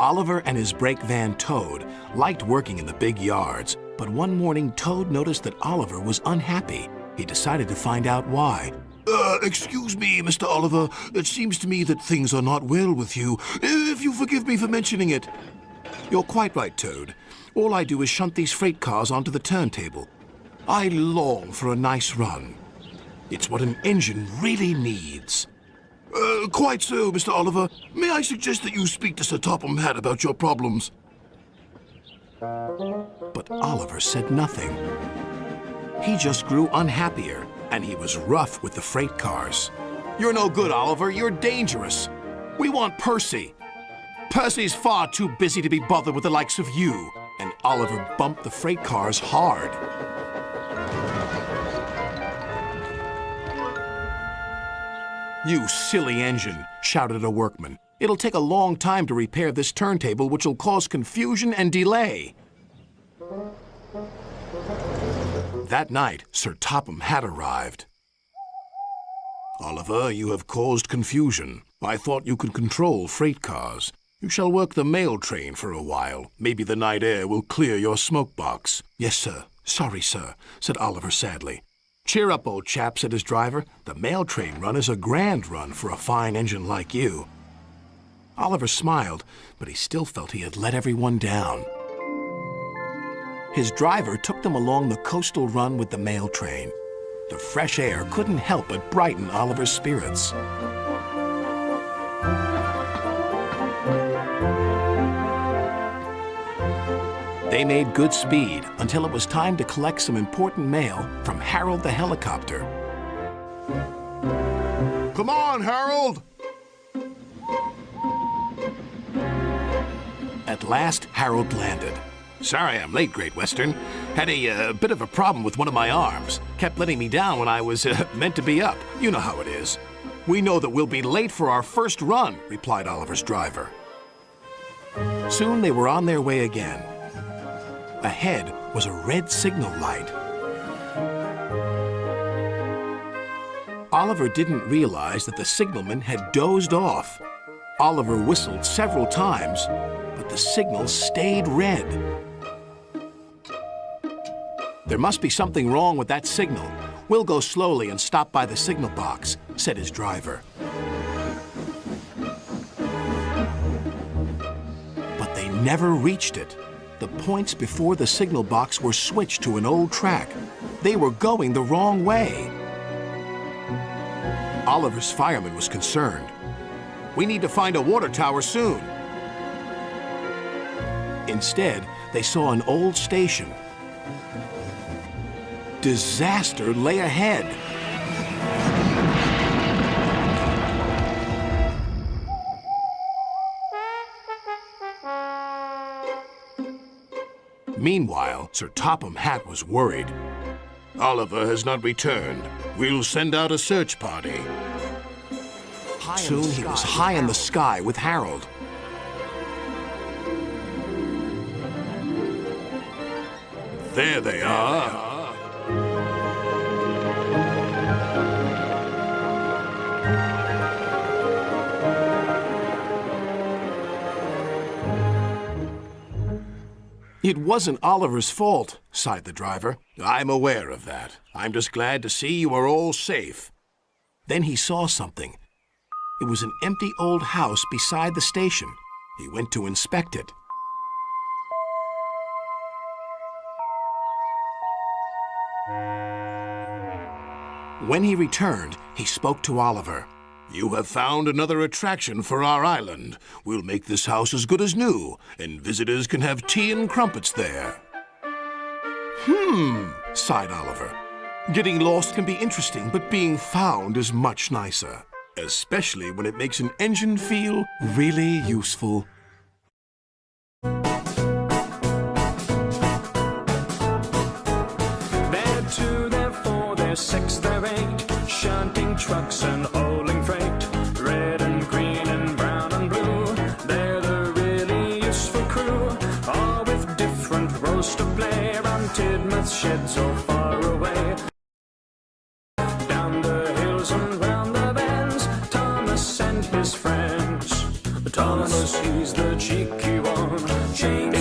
Oliver and his brake van Toad liked working in the big yards, but one morning Toad noticed that Oliver was unhappy. He decided to find out why. Excuse me, Mr. Oliver. It seems to me that things are not well with you, if you forgive me for mentioning it. You're quite right, Toad. All I do is shunt these freight cars onto the turntable. I long for a nice run. It's what an engine really needs. Quite so, Mr. Oliver. May I suggest that you speak to Sir Topham Hatt about your problems? But Oliver said nothing. He just grew unhappier, and he was rough with the freight cars. You're no good, Oliver. You're dangerous. We want Percy. Percy's far too busy to be bothered with the likes of you. And Oliver bumped the freight cars hard. You silly engine, shouted a workman. It'll take a long time to repair this turntable, which will cause confusion and delay. That night, Sir Topham Hatt arrived. Oliver, you have caused confusion. I thought you could control freight cars. You shall work the mail train for a while. Maybe the night air will clear your smoke box. Yes, sir. Sorry, sir, said Oliver sadly. Cheer up, old chap, said his driver. The mail train run is a grand run for a fine engine like you. Oliver smiled, but he still felt he had let everyone down. His driver took them along the coastal run with the mail train. The fresh air couldn't help but brighten Oliver's spirits. They made good speed until it was time to collect some important mail from Harold the helicopter. Come on, Harold! At last, Harold landed. Sorry I'm late, Great Western. Had a bit of a problem with one of my arms. Kept letting me down when I was meant to be up. You know how it is. We know that we'll be late for our first run, replied Oliver's driver. Soon they were on their way again. Ahead was a red signal light. Oliver didn't realize that the signalman had dozed off. Oliver whistled several times, but the signal stayed red. There must be something wrong with that signal. We'll go slowly and stop by the signal box, said his driver. But they never reached it. The points before the signal box were switched to an old track. They were going the wrong way. Oliver's fireman was concerned. We need to find a water tower soon. Instead, they saw an old station. Disaster lay ahead. Meanwhile, Sir Topham Hatt was worried. Oliver has not returned. We'll send out a search party. Soon he was high in the sky with Harold. There they are. It wasn't Oliver's fault, sighed the driver. I'm aware of that. I'm just glad to see you are all safe. Then he saw something. It was an empty old house beside the station. He went to inspect it. When he returned, he spoke to Oliver. You have found another attraction for our island. We'll make this house as good as new, and visitors can have tea and crumpets there. Sighed Oliver. Getting lost can be interesting, but being found is much nicer. Especially when it makes an engine feel really useful. They're two, they're four, they're six, they're eight, shunting trucks and hauling freight. Red and green and brown and blue, they're the really useful crew. All with different roles to play around Tidmouth sheds or far away. Down the hills and round the bends, Thomas and his friends. Thomas Thomas, he's the cheeky one. James